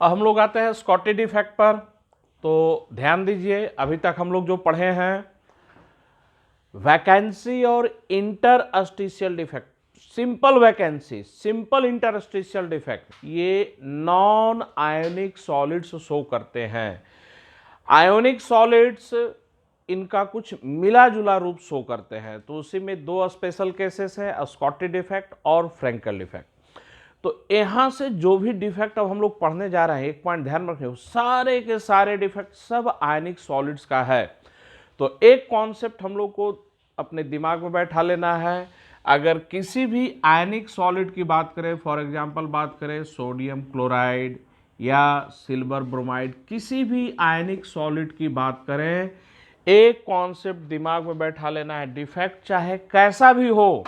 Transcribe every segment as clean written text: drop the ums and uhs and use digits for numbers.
अब हम लोग आते हैं स्कॉटी डिफेक्ट पर। तो ध्यान दीजिए, अभी तक हम लोग जो पढ़े हैं वैकेंसी और interstitial defect, simple vacancy, simple interstitial defect, ये नॉन आयोनिक सॉलिड्स शो करते हैं। आयोनिक सॉलिड्स इनका कुछ मिला जुला रूप शो करते हैं। तो उसी में दो स्पेशल केसेस हैं, स्कॉटी डिफेक्ट और फ्रेंकल डिफेक्ट। तो यहां से जो भी डिफेक्ट अब हम लोग पढ़ने जा रहे हैं, एक पॉइंट ध्यान रखिए, सारे के सारे डिफेक्ट सब आयनिक सॉलिड्स का है। तो एक कॉन्सेप्ट हम लोग को अपने दिमाग में बैठा लेना है, अगर किसी भी आयनिक सॉलिड की बात करें, फॉर एग्जांपल बात करें सोडियम क्लोराइड या सिल्वर ब्रोमाइड, किसी भी आयनिक सॉलिड की बात करें, एक कॉन्सेप्ट दिमाग में बैठा लेना है, डिफेक्ट चाहे कैसा भी हो,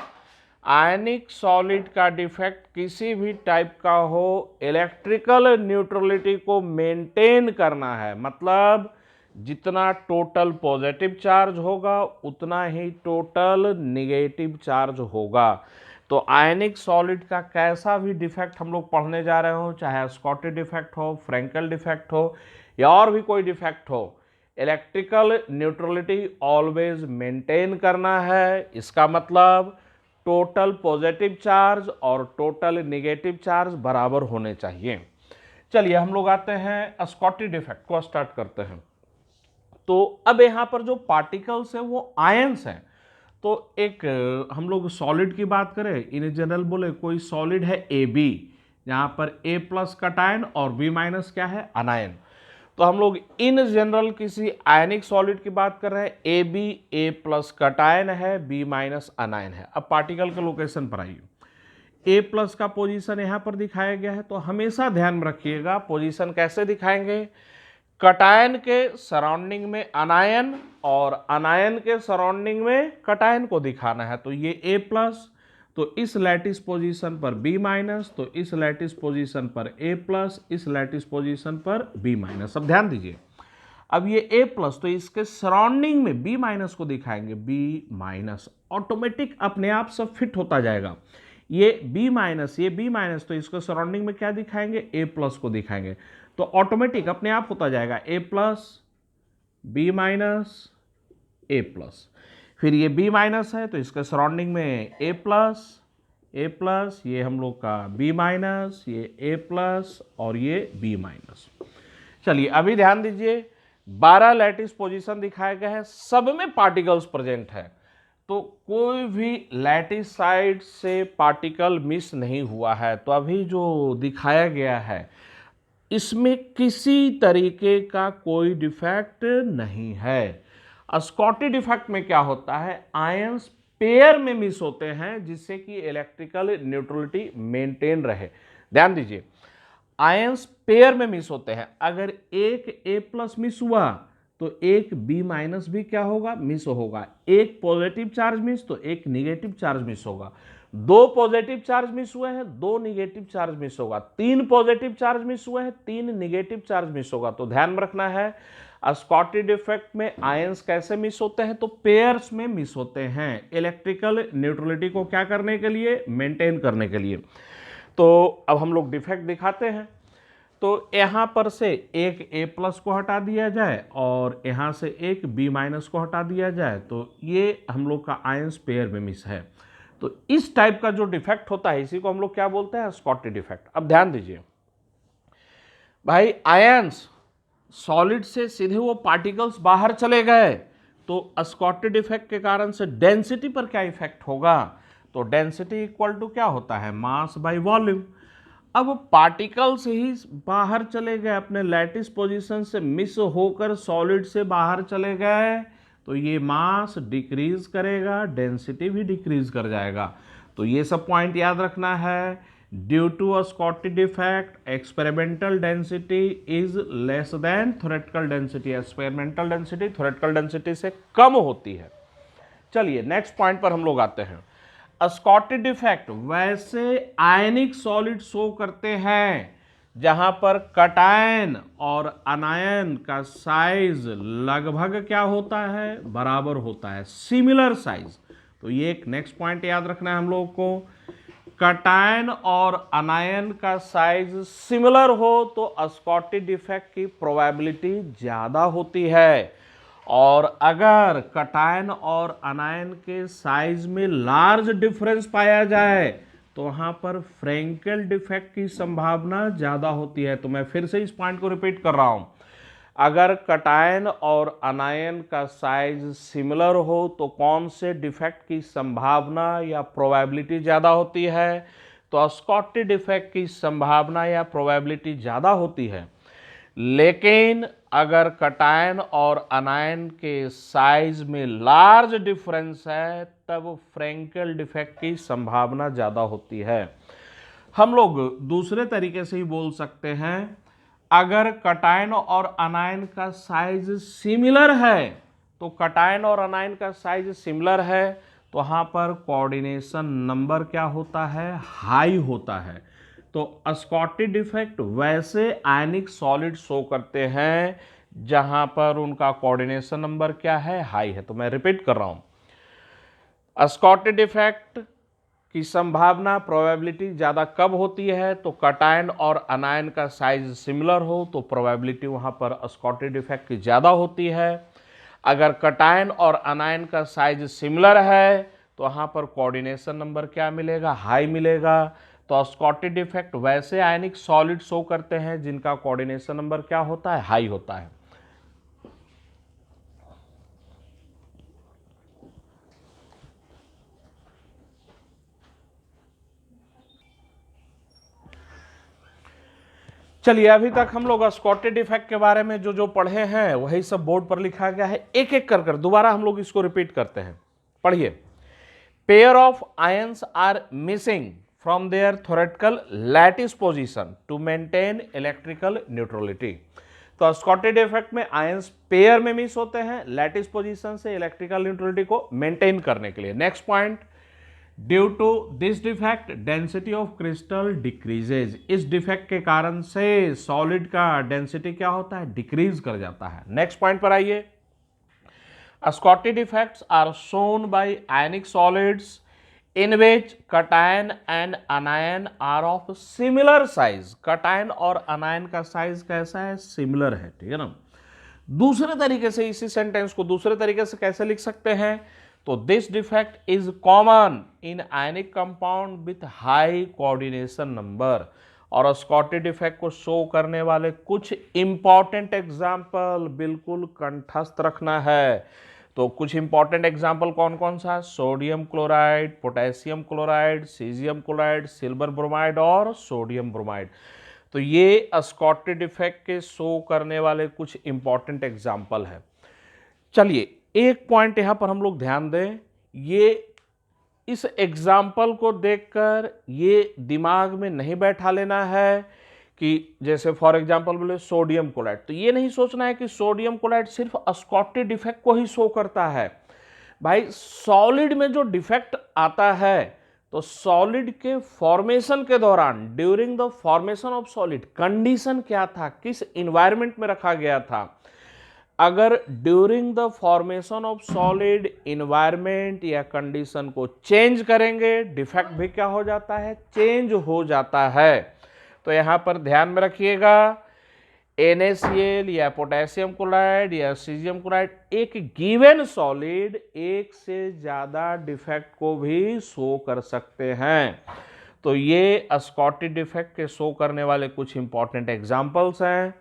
आयनिक सॉलिड का डिफेक्ट किसी भी टाइप का हो, इलेक्ट्रिकल न्यूट्रलिटी को मेंटेन करना है। मतलब जितना टोटल पॉजिटिव चार्ज होगा उतना ही टोटल नेगेटिव चार्ज होगा। तो आयनिक सॉलिड का कैसा भी डिफेक्ट हम लोग पढ़ने जा रहे हो, चाहे स्कॉटी डिफेक्ट हो, फ्रेंकल डिफेक्ट हो या और भी कोई डिफेक्ट हो, इलेक्ट्रिकल न्यूट्रलिटी ऑलवेज मेंटेन करना है। इसका मतलब टोटल पॉजिटिव चार्ज और टोटल नेगेटिव चार्ज बराबर होने चाहिए। चलिए हम लोग आते हैं स्कॉटी डिफेक्ट को स्टार्ट करते हैं। तो अब यहां पर जो पार्टिकल्स हैं वो आयंस हैं। तो एक हम लोग सॉलिड की बात करें, इन जनरल बोले कोई सॉलिड है ए बी, जहां पर ए प्लस कटायन और बी माइनस क्या है, अनायन। तो हम लोग इन जनरल किसी आयनिक सॉलिड की बात कर रहे हैं, A B A plus cation है, बी माइनस अनायन है। अब पार्टिकल के लोकेशन पर आइए, ए प्लस का पोजीशन यहां पर दिखाया गया है। तो हमेशा ध्यान में रखिएगा पोजीशन कैसे दिखाएंगे, कटायन के सराउंडिंग में अनायन और अनायन के सराउंडिंग में कटायन को दिखाना है। तो ये ए प्लस, तो इस लैटिस पोजीशन पर बी माइनस, तो इस लैटिस पोजीशन पर ए प्लस, इस लैटिस पोजीशन पर बी माइनस। अब ध्यान दीजिए, अब ये ए प्लस तो इसके सराउंडिंग में बी माइनस को दिखाएंगे, बी माइनस, ऑटोमेटिक अपने आप सब फिट होता जाएगा। ये बी माइनस, ये बी माइनस, तो इसको सराउंडिंग में क्या दिखाएंगे, ए प्लस को दिखाएंगे। तो ऑटोमेटिक अपने आप होता जाएगा ए प्लस बी माइनस ए प्लस। फिर ये बी माइनस है तो इसके सराउंडिंग में ए प्लस, ये हम लोग का बी माइनस, ये ए प्लस और ये बी माइनस। चलिए अभी ध्यान दीजिए, 12 लैटिस पोजीशन दिखाए गए हैं, सब में पार्टिकल्स प्रेजेंट है। तो कोई भी लैटिस साइड से पार्टिकल मिस नहीं हुआ है। तो अभी जो दिखाया गया है इसमें किसी तरीके का कोई डिफेक्ट नहीं है। स्कॉटी डिफेक्ट में क्या होता है, आयंस पेयर में मिस होते हैं जिससे कि इलेक्ट्रिकल न्यूट्रलिटी मेंटेन रहे। ध्यान दीजिए, आयंस पेयर में मिस होते हैं। अगर एक ए प्लस मिस हुआ तो एक बी माइनस भी क्या होगा, मिस होगा। एक पॉजिटिव चार्ज मिस तो एक निगेटिव चार्ज मिस होगा। दो पॉजिटिव चार्ज मिस हुए हैं, दो निगेटिव चार्ज मिस होगा। तीन पॉजिटिव चार्ज मिस हुए हैं, तीन निगेटिव चार्ज मिस होगा। तो ध्यान में रखना है, स्कॉटी डिफेक्ट में आयंस कैसे मिस होते हैं, तो पेयर्स में मिस होते हैं, इलेक्ट्रिकल न्यूट्रलिटी को क्या करने के लिए, मेंटेन करने के लिए। तो अब हम लोग डिफेक्ट दिखाते हैं। तो यहां पर से एक ए प्लस को हटा दिया जाए और यहां से एक बी माइनस को हटा दिया जाए, तो ये हम लोग का आयंस पेयर में मिस है। तो इस टाइप का जो डिफेक्ट होता है इसी को हम लोग क्या बोलते हैं, स्कॉटी डिफेक्ट। अब ध्यान दीजिए भाई, आयंस सॉलिड से सीधे वो पार्टिकल्स बाहर चले गए, तो स्कॉटी डिफेक्ट के कारण से डेंसिटी पर क्या इफेक्ट होगा, तो डेंसिटी इक्वल टू क्या होता है, मास बाय वॉल्यूम। अब पार्टिकल्स ही बाहर चले गए, अपने लैटिस पोजीशन से मिस होकर सॉलिड से बाहर चले गए, तो ये मास डिक्रीज करेगा, डेंसिटी भी डिक्रीज कर जाएगा। तो ये सब पॉइंट याद रखना है। Due to a Schottky defect experimental density is less than theoretical density. Experimental density theoretical density से कम होती है। चलिए नेक्स्ट पॉइंट पर हम लोग आते हैं। स्कॉटी डिफेक्ट वैसे आयनिक सॉलिड शो करते हैं जहां पर कटायन और अनायन का साइज लगभग क्या होता है, बराबर होता है, सिमिलर साइज। तो ये एक नेक्स्ट पॉइंट याद रखना है हम लोगों को। कटायन और अनायन का साइज सिमिलर हो तो स्कॉटिश डिफेक्ट की प्रोबेबिलिटी ज्यादा होती है, और अगर कटायन और अनायन के साइज में लार्ज डिफरेंस पाया जाए तो वहां पर फ्रैंकेल डिफेक्ट की संभावना ज्यादा होती है। तो मैं फिर से इस पॉइंट को रिपीट कर रहा हूं, अगर कटायन और अनायन का साइज सिमिलर हो तो कौन से डिफेक्ट की संभावना या प्रोबेबिलिटी ज़्यादा होती है, तो स्कॉटिश डिफेक्ट की संभावना या प्रोबेबिलिटी ज़्यादा होती है। लेकिन अगर कटायन और अनायन के साइज में लार्ज डिफरेंस है तब फ्रैंकेल डिफेक्ट की संभावना ज़्यादा होती है। हम लोग दूसरे तरीके से ही बोल सकते हैं, अगर कटायन और अनायन का साइज सिमिलर है, तो कटायन और अनायन का साइज सिमिलर है तो वहां पर कोऑर्डिनेशन नंबर क्या होता है, हाई होता है। तो स्कॉटिश डिफेक्ट वैसे आयनिक सॉलिड शो करते हैं जहां पर उनका कोऑर्डिनेशन नंबर क्या है, हाई है। तो मैं रिपीट कर रहा हूं, स्कॉटिश डिफेक्ट की संभावना प्रोबेबिलिटी ज़्यादा कब होती है, तो कटायन और अनायन का साइज सिमिलर हो तो प्रोबेबिलिटी वहाँ पर स्कॉटिश डिफेक्ट की ज़्यादा होती है। अगर कटायन और अनायन का साइज सिमिलर है तो वहाँ पर कोऑर्डिनेशन नंबर क्या मिलेगा, हाई मिलेगा। तो स्कॉटिश डिफेक्ट वैसे आयनिक सॉलिड शो करते हैं जिनका कोऑर्डिनेशन नंबर क्या होता है, हाई होता है। चलिए, अभी तक हम लोग स्कॉटिश डिफेक्ट के बारे में जो जो पढ़े हैं वही सब बोर्ड पर लिखा गया है। एक एक कर दोबारा हम लोग इसको रिपीट करते हैं। पढ़िए, pair of ions are missing from their theoretical lattice position to maintain electrical neutrality. तो स्कॉटिश डिफेक्ट में आयंस पेयर में मिस होते हैं लैटिस पोजीशन से इलेक्ट्रिकल न्यूट्रलिटी को मेंटेन करने के लिए। Next point, due to this defect density of crystal decreases. इस डिफेक्ट के कारण से सॉलिड का डेंसिटी क्या होता है, डिक्रीज कर जाता है। नेक्स्ट पॉइंट पर आइए, Scottish defects are shown by ionic solids in which cation and anion are of similar size. Cation और अनायन का साइज कैसा है, सिमिलर है, ठीक है ना। दूसरे तरीके से इसी सेंटेंस को दूसरे तरीके से कैसे लिख सकते हैं, तो this defect is common in ionic compound with high coordination number. और स्कॉटिश डिफेक्ट को शो करने वाले कुछ इंपॉर्टेंट एग्जाम्पल बिल्कुल कंठस्थ रखना है। तो कुछ इंपॉर्टेंट एग्जाम्पल कौन कौन सा, sodium chloride, potassium chloride, caesium chloride, silver bromide और सोडियम ब्रोमाइड। तो ये स्कॉटिश डिफेक्ट के शो करने वाले कुछ इंपॉर्टेंट एग्जाम्पल है। चलिए, एक पॉइंट यहां पर हम लोग ध्यान दें, ये इस एग्जाम्पल को देखकर ये दिमाग में नहीं बैठा लेना है कि जैसे फॉर एग्जाम्पल बोले सोडियम क्लोराइड, तो ये नहीं सोचना है कि सोडियम क्लोराइड सिर्फ स्कॉटिश डिफेक्ट को ही शो करता है। भाई, सॉलिड में जो डिफेक्ट आता है तो सॉलिड के फॉर्मेशन के दौरान, during the formation of solid, condition क्या था, किस इन्वायरमेंट में रखा गया था। अगर during the formation of solid environment या कंडीशन को चेंज करेंगे, डिफेक्ट भी क्या हो जाता है, चेंज हो जाता है। तो यहां पर ध्यान में रखिएगा, NaCl या पोटेशियम क्लोराइड या सीजियम क्लोराइड एक गिवन सॉलिड एक से ज्यादा डिफेक्ट को भी शो कर सकते हैं। तो ये स्कॉटिश डिफेक्ट के शो करने वाले कुछ इंपॉर्टेंट एग्जांपल्स हैं।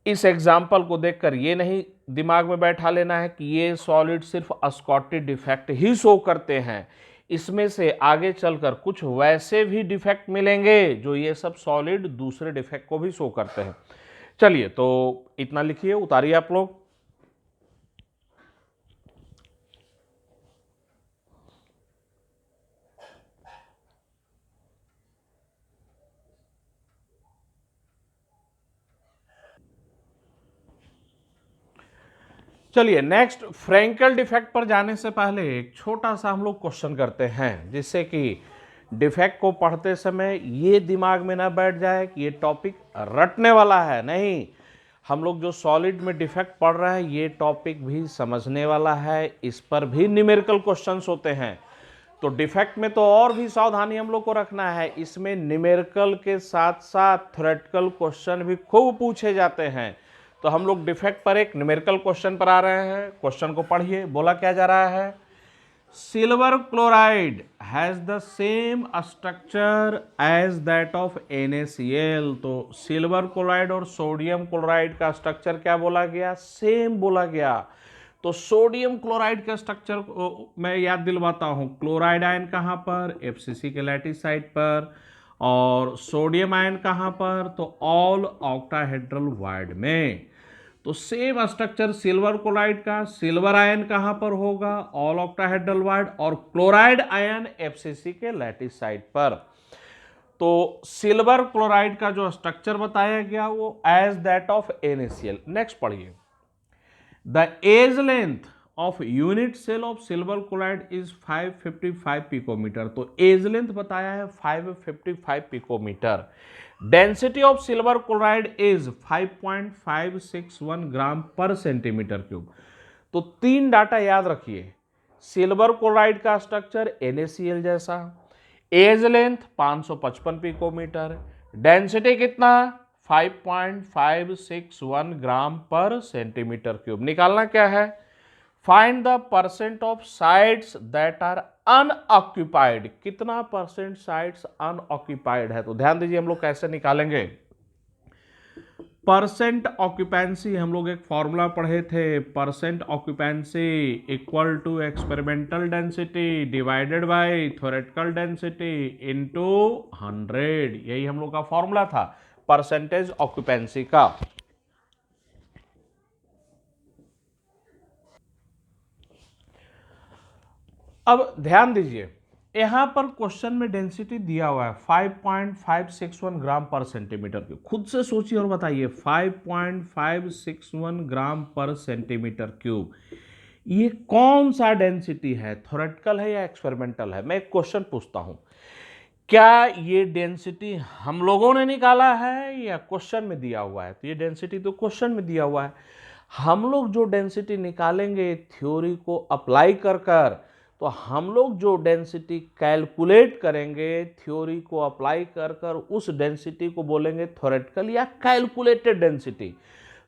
इस एग्जाम्पल को देखकर ये नहीं दिमाग में बैठा लेना है कि ये सॉलिड सिर्फ स्कॉटिश डिफेक्ट ही शो करते हैं। इसमें से आगे चलकर कुछ वैसे भी डिफेक्ट मिलेंगे जो ये सब सॉलिड दूसरे डिफेक्ट को भी शो करते हैं। चलिए, तो इतना लिखिए, उतारिए आप लोग। चलिए, नेक्स्ट, फ्रैंकेल डिफेक्ट पर जाने से पहले एक छोटा सा हम लोग क्वेश्चन करते हैं, जिससे कि डिफेक्ट को पढ़ते समय ये दिमाग में ना बैठ जाए कि ये टॉपिक रटने वाला है। नहीं, हम लोग जो सॉलिड में डिफेक्ट पढ़ रहे हैं ये टॉपिक भी समझने वाला है, इस पर भी न्यूमेरिकल क्वेश्चंस होते हैं। तो डिफेक्ट में तो और भी सावधानी हम लोग को रखना है, इसमें न्यूमेरिकल के साथ साथ थ्योरेटिकल क्वेश्चन भी खूब पूछे जाते हैं। तो हम लोग डिफेक्ट पर एक न्यूमेरिकल क्वेश्चन पर आ रहे हैं। क्वेश्चन को पढ़िए, बोला क्या जा रहा है, silver chloride has the same structure as that of NaCl। तो सिल्वर क्लोराइड और सोडियम क्लोराइड का स्ट्रक्चर क्या बोला गया, सेम बोला गया। तो सोडियम क्लोराइड का स्ट्रक्चर मैं याद दिलवाता हूं, क्लोराइड आयन कहां पर, FCC के लैटिस साइड पर, और सोडियम आयन कहां पर, तो ऑल ऑक्टाहेड्रल वाइड में। तो सेम स्ट्रक्चर सिल्वर क्लोराइड का, सिल्वर आयन कहां पर होगा, ऑल ऑक्टाहेड्रल वाइड, और क्लोराइड आयन FCC के लैटिस साइड पर। तो सिल्वर क्लोराइड का जो स्ट्रक्चर बताया गया वो edge that of NaCl। Next पढ़िए, the edge length of unit cell of silver chloride is 555 picometre. तो एज लेंथ बताया है 555 picometre. Density of silver chloride is 5.561 gram per centimetre cube. तो तीन डाटा याद रखिए, सिल्वर क्लोराइड का structure NaCl जैसा, एज लेंथ 555 पिकोमीटर, डेंसिटी कितना 5.561 ग्राम पर सेंटीमीटर क्यूब। निकालना क्या है, find the percent of sites that are unoccupied. कितना परसेंट साइट्स अनऑक्यूपाइड है, तो ध्यान दीजिए हम लोग कैसे निकालेंगे। परसेंट ऑक्यूपेंसी हम लोग एक फॉर्मूला पढ़े थे, percent occupancy equal to experimental density divided by theoretical density into 100। यही हम लोग का फॉर्मूला था परसेंटेज ऑक्यूपेंसी का। अब ध्यान दीजिए, यहां पर क्वेश्चन में डेंसिटी दिया हुआ है 5.561 ग्राम पर सेंटीमीटर क्यूब। खुद से सोचिए और बताइए, 5.561 ग्राम पर सेंटीमीटर क्यूब, ये कौन सा डेंसिटी है, थ्योरेटिकल है या एक्सपेरिमेंटल है। मैं एक क्वेश्चन पूछता हूं, क्या ये डेंसिटी हम लोगों ने निकाला है या क्वेश्चन में दिया हुआ है। तो ये डेंसिटी तो क्वेश्चन में दिया हुआ है। हम लोग जो डेंसिटी निकालेंगे थ्योरी को अप्लाई कर कर, तो हम लोग जो डेंसिटी कैलकुलेट करेंगे थ्योरी को अप्लाई कर कर, उस डेंसिटी को बोलेंगे थ्योरेटिकल या कैलकुलेटेड डेंसिटी।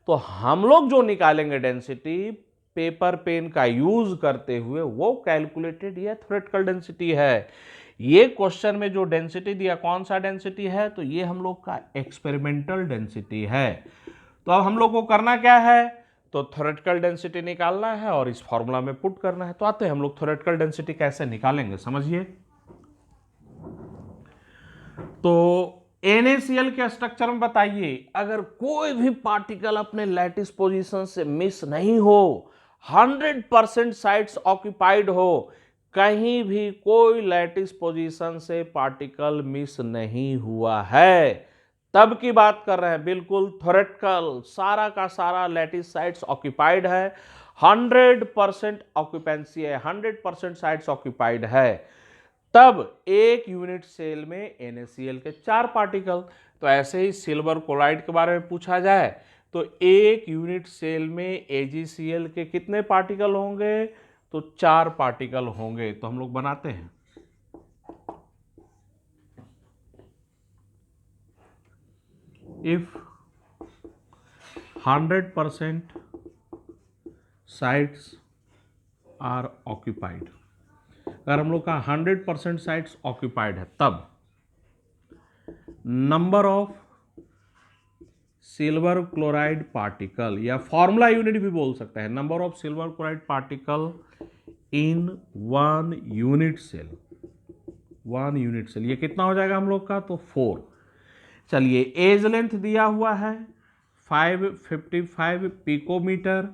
तो हम लोग जो निकालेंगे डेंसिटी पेपर पेन का यूज करते हुए, वो कैलकुलेटेड या थ्योरेटिकल डेंसिटी है। ये क्वेश्चन में जो डेंसिटी दिया कौन सा डेंसिटी है, तो ये हम लोग का एक्सपेरिमेंटल डेंसिटी है। तो अब हम लोग को करना क्या है, तो थ्योरेटिकल डेंसिटी निकालना है और इस फॉर्मूला में पुट करना है। तो आते हैं हम लोग थ्योरेटिकल डेंसिटी कैसे निकालेंगे, समझिए। तो NaCl के स्ट्रक्चर में बताइए, अगर कोई भी पार्टिकल अपने लैटिस पोजीशन से मिस नहीं हो, 100% साइट्स ऑक्यूपाइड हो, कहीं भी कोई लैटिस पोजीशन से पार्टिकल मिस नहीं हुआ है, तब की बात कर रहे हैं। बिल्कुल थ्योरेटिकल, सारा का सारा लैटिस साइट्स ऑक्यूपाइड है, 100% ऑक्यूपेंसी है, 100% साइट्स ऑक्यूपाइड है, तब एक यूनिट सेल में NaCl के 4 पार्टिकल। तो ऐसे ही सिल्वर क्लोराइड के बारे में पूछा जाए तो एक यूनिट सेल में AgCl के कितने पार्टिकल होंगे, तो 4 पार्टिकल होंगे। तो हम लोग बनाते हैं, इफ 100% साइट्स आर ऑक्यूपाइड, अगर हम लोग का 100% साइट्स ऑक्यूपाइड है, तब number of silver chloride particle, या फॉर्मूला यूनिट भी बोल सकते हैं, number of silver chloride particle in 1 unit cell, 1 unit cell, ये कितना हो जाएगा हम लोग का, तो 4। चलिए, एज लेंथ दिया हुआ है 555 पिकोमीटर,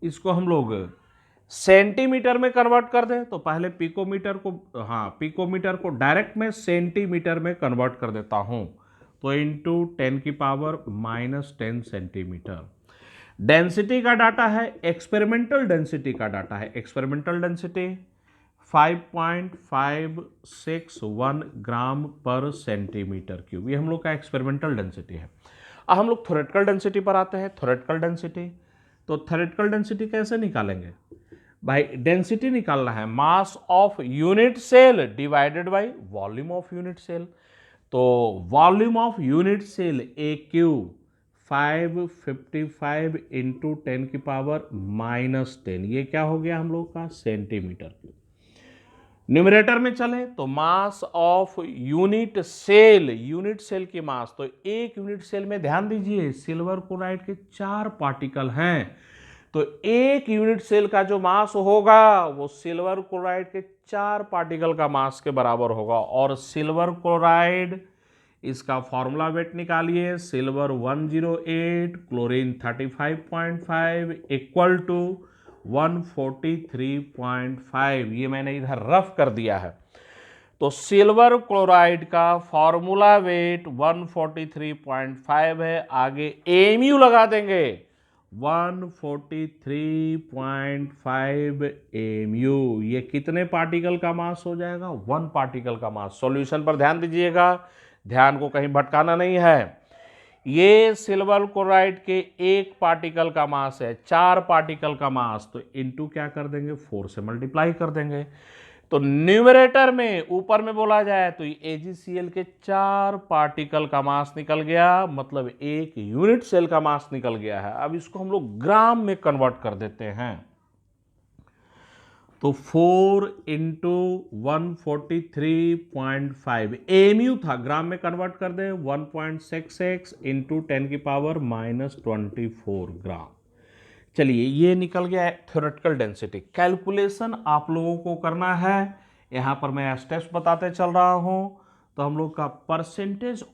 इसको हम लोग सेंटीमीटर में कन्वर्ट कर दें। तो पहले पिकोमीटर को, पिकोमीटर को डायरेक्ट में सेंटीमीटर में कन्वर्ट कर देता हूं, तो इंटू 10 की पावर -10 सेंटीमीटर। डेंसिटी का डाटा है, एक्सपेरिमेंटल डेंसिटी का डाटा है, experimental density 5.561 gram per centimetre cube, ये हम लोग का एक्सपेरिमेंटल डेंसिटी है। अब हम लोग थ्योरेटिकल डेंसिटी पर आते हैं। थ्योरेटिकल डेंसिटी, तो थ्योरेटिकल डेंसिटी कैसे निकालेंगे, भाई डेंसिटी निकालना है, mass of unit cell divided by volume of unit cell. तो volume of unit cell A cube 555 into 10⁻⁻10, ये क्या हो गया हम लोग का सेंटीमीटर क्यूब। न्यूमरेटर में चले तो मास ऑफ यूनिट सेल की मास, तो एक यूनिट सेल में ध्यान दीजिए सिल्वर क्लोराइड के 4 पार्टिकल हैं, तो एक यूनिट सेल का जो मास होगा वो सिल्वर क्लोराइड के 4 पार्टिकल का मास के बराबर होगा। और सिल्वर क्लोराइड, इसका फॉर्मूला वेट निकालिए, सिल्वर 108, क्लोरीन 35.5 इक्वल टू 143.5। ये मैंने इधर रफ कर दिया है। तो सिल्वर क्लोराइड का फॉर्मूला वेट 143.5 है, आगे एमयू लगा देंगे 143.5 एमयू। ये कितने पार्टिकल का मास हो जाएगा? 1 पार्टिकल का मास। सॉल्यूशन पर ध्यान दीजिएगा, ध्यान को कहीं भटकाना नहीं है। ये सिल्वर क्लोराइड के 1 पार्टिकल का मास है, 4 पार्टिकल का मास, तो इनटू क्या कर देंगे, 4 से मल्टीप्लाई कर देंगे। तो न्यूमरेटर में ऊपर में बोला जाए तो AgCl के 4 पार्टिकल का मास निकल गया, मतलब एक यूनिट सेल का मास निकल गया है। अब इसको हम लोग ग्राम में कन्वर्ट कर देते हैं, तो 4 इंटू 143.5 एमयू था, ग्राम में कन्वर्ट कर दें 1.66 इंटू 10⁻⁻24 ग्राम। चलिए ये निकल गया थ्योरेटिकल डेंसिटी। कैलकुलेशन आप लोगों को करना है, यहाँ पर मैं स्टेप्स बताते चल रहा हूँ। तो हम लोग का परसेंटेज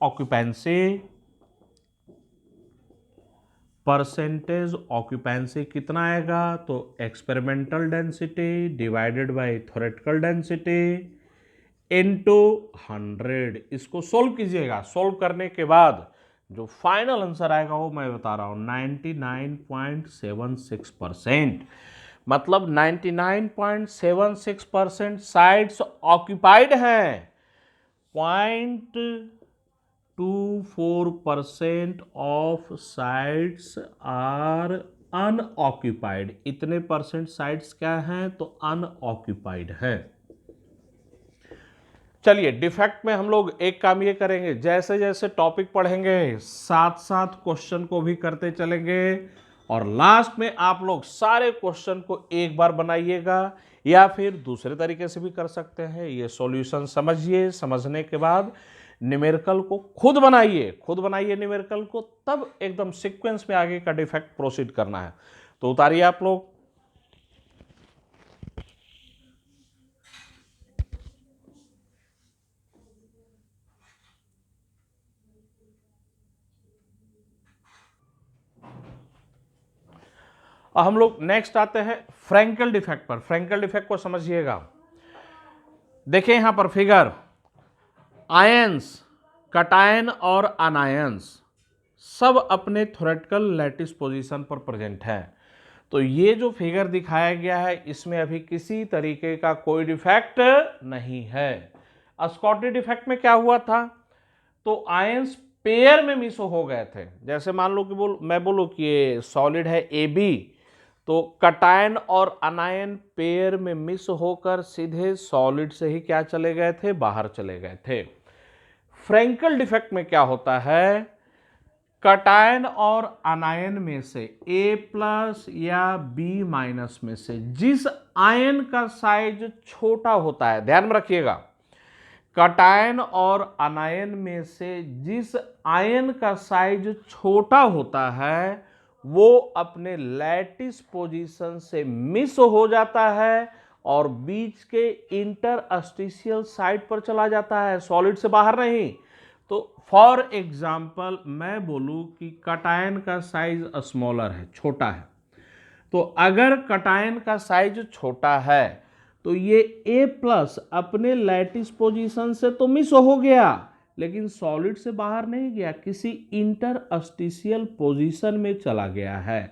ऑक्यूपेंसी कितना आएगा, तो experimental density divided by theoretical density into 100। इसको सोल्व कीजिएगा, सोल्व करने के बाद जो फाइनल आंसर आएगा वो मैं बता रहा हूं 99.76%। मतलब 99.76% साइड्स ऑक्यूपाइड हैं, 0.24% ऑफ साइड्स आर अनऑक्यूपाइड। इतने परसेंट साइड्स क्या हैं, तो अनऑक्यूपाइड है। चलिए डिफेक्ट में हम लोग एक काम ये करेंगे, जैसे जैसे टॉपिक पढ़ेंगे साथ साथ क्वेश्चन को भी करते चलेंगे, और लास्ट में आप लोग सारे क्वेश्चन को एक बार बनाइएगा, या फिर दूसरे तरीके से भी कर सकते हैं। ये सॉल्यूशन समझिए, समझने के बाद न्यूमेरिकल को खुद बनाइए न्यूमेरिकल को, तब एकदम सीक्वेंस में आगे का डिफेक्ट प्रोसीड करना है। तो उतारिए आप लोग। और हम लोग नेक्स्ट आते हैं फ्रैंकल डिफेक्ट पर। फ्रैंकल डिफेक्ट को समझिएगा, देखिए यहां पर फिगर, आयंस, कटायन और अनायंस सब अपने थ्योरेटिकल लैटिस पोजीशन पर प्रेजेंट है। तो ये जो फिगर दिखाया गया है इसमें अभी किसी तरीके का कोई डिफेक्ट नहीं है। स्कॉटटी डिफेक्ट में क्या हुआ था, तो आयंस पेयर में मिस हो गए थे। जैसे मान लो कि मैं बोलूं कि ये सॉलिड है AB, तो कटायन और अनायन पेयर में मिस होकर सीधे सॉलिड से ही क्या चले गए थे, बाहर चले गए थे। फ्रैंकल डिफेक्ट में क्या होता है, कटायन और अनायन में से A+ या B- में से जिस आयन का साइज छोटा होता है, ध्यान में रखिएगा, कटायन और अनायन में से जिस आयन का साइज छोटा होता है वो अपने लैटिस पोजीशन से मिस हो जाता है और बीच के इंटरस्टिशियल साइड पर चला जाता है, सॉलिड से बाहर नहीं। तो फॉर एग्जाम्पल मैं बोलूं कि कटायन का साइज स्मॉलर है, छोटा है, तो अगर कटायन का साइज छोटा है तो ये A+ अपने लैटिस पोजीशन से तो मिस हो गया, लेकिन सॉलिड से बाहर नहीं गया, किसी इंटरस्टिशियल पोजीशन में चला गया है।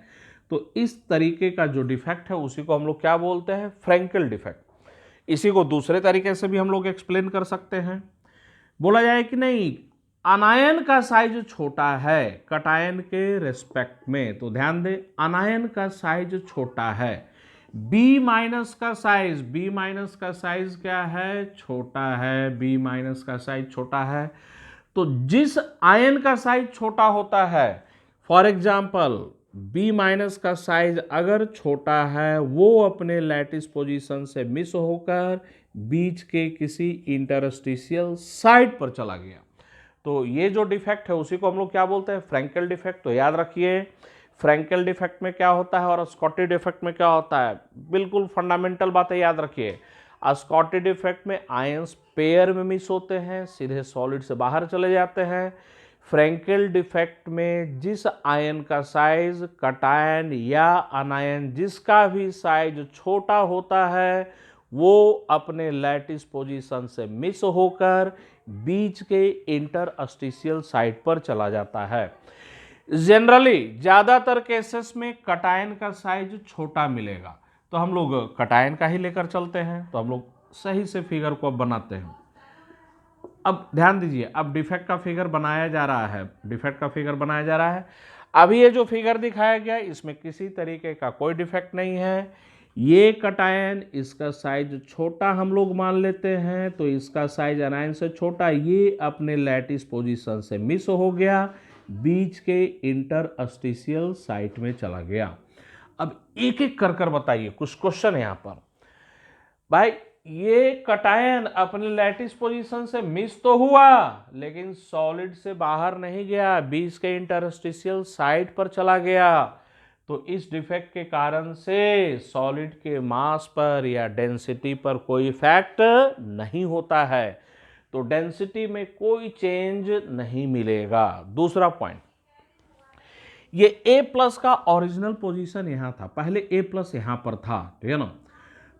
तो इस तरीके का जो डिफेक्ट है उसी को हम लोग क्या बोलते हैं, फ्रैंकल डिफेक्ट। इसी को दूसरे तरीके से भी हम लोग एक्सप्लेन कर सकते हैं। बोला जाए कि नहीं, अनायन का साइज छोटा है कटायन के रेस्पेक्ट में, तो ध्यान दें अनायन का साइज छोटा है, बी माइनस का साइज, बी माइनस का साइज क्या है, छोटा है, बी माइनस का साइज छोटा है। तो जिस आयन का साइज छोटा होता है, फॉर एग्जाम्पल बी माइनस का साइज अगर छोटा है, वो अपने लैटिस पोजीशन से मिस होकर बीच के किसी इंटरस्टिशियल साइट पर चला गया। तो ये जो डिफेक्ट है उसी को हम लोग क्या बोलते हैं, फ्रैंकेल डिफेक्ट। तो याद रखिए फ्रैंकेल डिफेक्ट में क्या होता है और स्कॉटी डिफेक्ट में क्या होता है, बिल्कुल फंडामेंटल बातें याद रखिए। स्कॉटी डिफेक्ट में आयंस पेयर में मिस होते हैं, सीधे सॉलिड से बाहर चले जाते हैं। फ्रैंकेल डिफेक्ट में जिस आयन का साइज कटायन या अनायन जिसका भी साइज छोटा होता है, वो अपने लैटिस पोजीशन से मिस होकर बीच के इंटरस्टिशियल साइट पर चला जाता है। जनरली ज्यादातर केसेस में कटायन का साइज छोटा मिलेगा, तो हम लोग कटायन का ही लेकर चलते हैं। तो हम लोग सही से फिगर को अब बनाते हैं। अब ध्यान दीजिए, अब डिफेक्ट का फिगर बनाया जा रहा है, डिफेक्ट का फिगर बनाया जा रहा है। अभी ये जो फिगर दिखाया गया इसमें किसी तरीके का कोई डिफेक्ट नहीं है। ये कटायन, इसका साइज छोटा हम लोग मान लेते हैं, तो इसका साइज अनायन से छोटा, ये अपने लैटिस पोजीशन से मिस हो गया, बीच के इंटरस्टिशियल साइट में चला गया। अब एक एक कर कर बताइए, कुछ क्वेश्चन है यहां पर। भाई ये कटायन अपने लैटिस पोजीशन से मिस तो हुआ, लेकिन सॉलिड से बाहर नहीं गया, बीच के इंटरस्टिशियल साइट पर चला गया। तो इस डिफेक्ट के कारण से सॉलिड के मास पर या डेंसिटी पर कोई इफेक्ट नहीं होता है। तो डेंसिटी में कोई चेंज नहीं मिलेगा। दूसरा पॉइंट, ये A प्लस का ओरिजिनल पोजीशन यहां था, पहले A प्लस यहां पर था, ठीक है ना।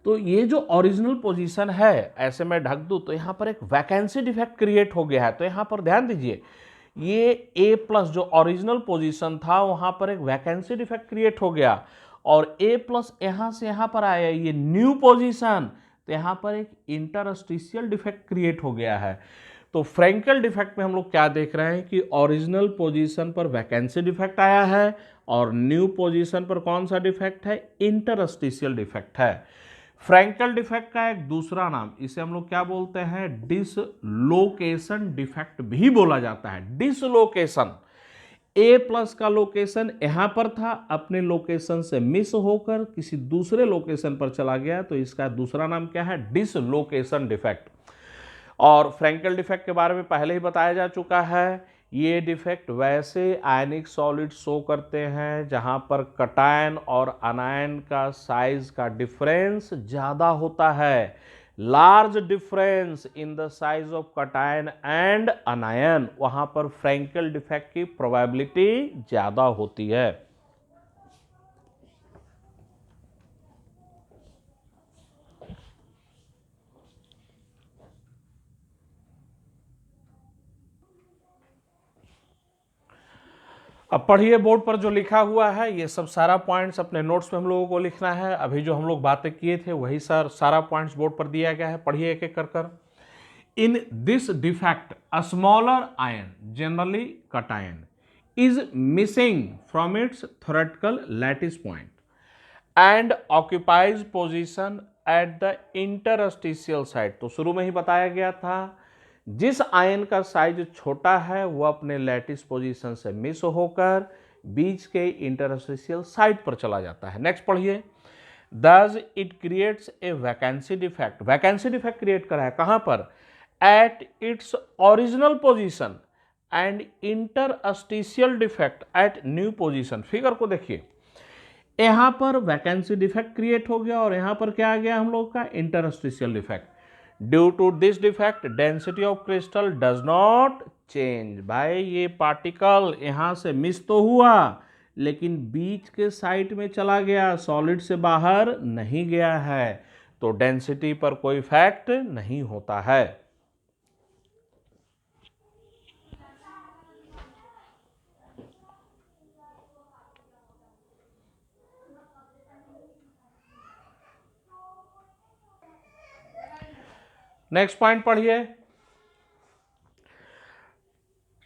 तो ये जो ओरिजिनल पोजीशन है, ऐसे मैं ढक दूं तो यहां पर एक वैकेंसी डिफेक्ट क्रिएट हो गया है। तो यहां पर ध्यान दीजिए, ये A प्लस जो ओरिजिनल पोजीशन था वहां पर एक वैकेंसी डिफेक्ट क्रिएट हो गया, और A प्लस यहां से यहां पर आया, ये न्यू पोजीशन, तो यहां पर एक इंटरस्टिशियल डिफेक्ट क्रिएट हो गया है। तो फ्रैंकेल डिफेक्ट में हम लोग क्या देख रहे हैं कि ओरिजिनल पोजीशन पर वैकेंसी डिफेक्ट आया है, और न्यू पोजीशन पर कौन सा डिफेक्ट है, इंटरस्टिशियल डिफेक्ट है। फ्रैंकेल डिफेक्ट का एक दूसरा नाम, इसे हम लोग क्या बोलते हैं, डिसलोकेशन डिफेक्ट भी बोला जाता है। डिसलोकेशन, ए प्लस का लोकेशन यहां पर था, अपने लोकेशन से मिस होकर किसी दूसरे लोकेशन पर चला गया, तो इसका दूसरा नाम क्या है, डिसलोकेशन डिफेक्ट। और फ्रैंकेल डिफेक्ट के बारे में पहले ही बताया जा चुका है। ये डिफेक्ट वैसे आयनिक सॉलिड शो करते हैं जहां पर कटायन और अनायन का साइज का डिफरेंस ज़्यादा होता है। Large difference in the size of cation and अनायन, वहां पर फ्रैंकेल डिफेक्ट की प्रोबेबिलिटी ज़्यादा होती है। अब पढ़िए बोर्ड पर जो लिखा हुआ है, ये सब सारा पॉइंट्स अपने नोट्स में हम लोगों को लिखना है। अभी जो हम लोग बातें किए थे वही सारा पॉइंट्स बोर्ड पर दिया गया है, पढ़िए एक एक कर कर। In this defect a smaller ion, generally cation, is missing from its theoretical lattice point and occupies position at the interstitial site. तो शुरू में ही बताया गया था, जिस आयन का साइज छोटा है वो अपने लैटिस पोजीशन से मिस होकर बीच के इंटरस्टिशियल साइट पर चला जाता है। नेक्स्ट पढ़िए, thus it creates a vacancy defect. Vacancy defect create करा है कहां पर, at its original position and interstitial defect at new position. Figure को देखिए, यहां पर वैकेंसी डिफेक्ट क्रिएट हो गया और यहां पर क्या आ गया हम लोग का, interstitial defect. Due to this defect density of crystal does not change. भाई ये पार्टिकल यहां से मिस तो हुआ, लेकिन बीच के साइड में चला गया, सॉलिड से बाहर नहीं गया है, तो डेंसिटी पर कोई इफेक्ट नहीं होता है। नेक्स्ट पॉइंट पढ़िए,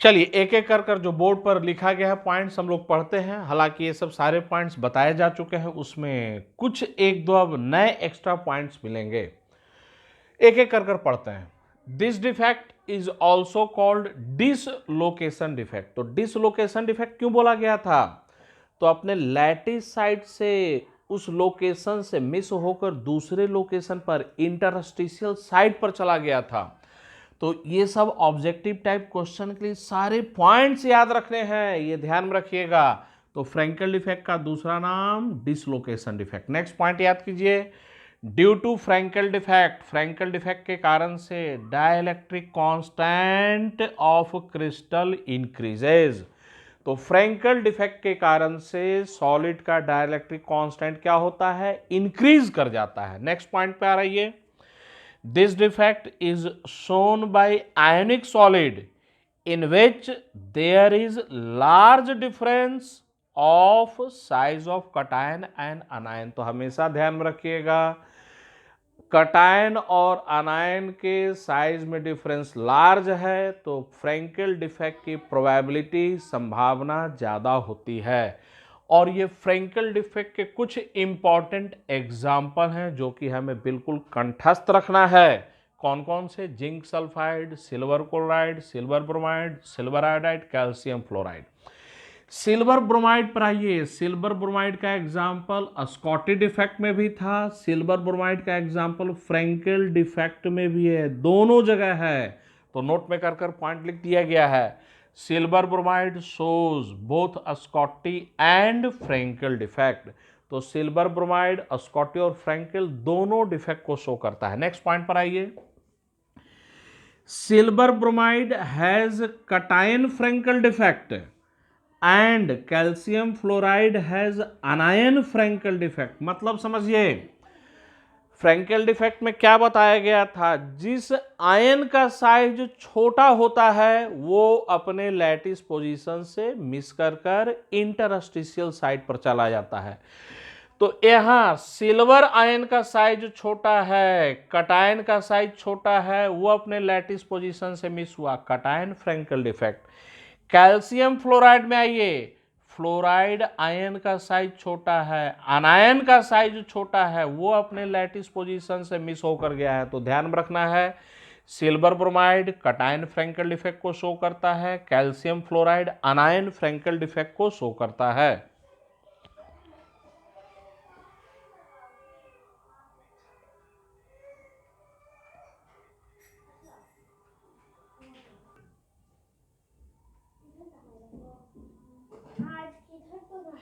चलिए एक एक कर जो बोर्ड पर लिखा गया है पॉइंट्स हम लोग पढ़ते हैं। हालांकि ये सब सारे पॉइंट्स बताए जा चुके हैं, उसमें कुछ एक दो अब नए एक्स्ट्रा पॉइंट्स मिलेंगे। एक एक कर पढ़ते हैं। This defect is also called dislocation defect. तो डिसलोकेशन डिफेक्ट क्यों बोला गया था? तो अपने लैटिस साइड से उस लोकेशन से मिस होकर दूसरे लोकेशन पर इंटरस्टिशियल साइड पर चला गया था। तो ये सब ऑब्जेक्टिव टाइप क्वेश्चन के लिए सारे पॉइंट्स याद रखने हैं, ये ध्यान में रखिएगा। तो फ्रैंकल डिफेक्ट का दूसरा नाम डिसलोकेशन डिफेक्ट। नेक्स्ट पॉइंट याद कीजिए, due to Frenkel defect, Frenkel defect के कारण से dielectric constant of crystal increases. तो फ्रैंकल डिफेक्ट के कारण से सॉलिड का डाइलेक्ट्रिक कांस्टेंट क्या होता है? इंक्रीज कर जाता है। नेक्स्ट पॉइंट पे आ रही है, this defect is shown by ionic solid in which there is large difference of size of cation and anion। तो हमेशा ध्यान में रखिएगा, कटायन और अनायन के साइज में डिफरेंस लार्ज है तो फ्रैंकल डिफेक्ट की प्रोबेबिलिटी संभावना ज़्यादा होती है। और ये फ्रैंकल डिफेक्ट के कुछ इंपॉर्टेंट एग्जाम्पल हैं जो कि हमें बिल्कुल कंठस्थ रखना है। कौन कौन से? Zinc sulphide, silver chloride, silver bromide, silver iodide, calcium fluoride. Silver bromide पर आइए, सिल्वर ब्रोमाइड का एग्जाम्पल स्कॉटी डिफेक्ट में भी था, सिल्वर ब्रोमाइड का एग्जाम्पल फ्रैंकल डिफेक्ट में भी है, दोनों जगह है। तो नोट में कर पॉइंट लिख दिया गया है, silver bromide shows both Schottky and Frenkel defect. तो सिल्वर ब्रोमाइड स्कॉटी और फ्रैंकल दोनों डिफेक्ट को शो करता है। नेक्स्ट पॉइंट पर आइए, silver bromide has cation Frenkel defect and calcium fluoride has anion Frenkel defect. मतलब समझिए, फ्रैंकल डिफेक्ट में क्या बताया गया था? जिस आयन का साइज छोटा होता है वो अपने लैटिस पोजीशन से मिस कर इंटरस्टिशियल साइड पर चला जाता है। तो यहां सिल्वर आयन का साइज छोटा है, कटायन का साइज छोटा है, वो अपने लैटिस पोजीशन से मिस हुआ, cation Frenkel defect. Calcium fluoride में आइए, फ्लोराइड आयन का साइज छोटा है, अनायन का साइज छोटा है, वो अपने लैटिस पोजीशन से मिस होकर गया है। तो ध्यान में रखना है, silver bromide cation Frenkel defect को शो करता है, calcium fluoride anion Frenkel defect को शो करता है।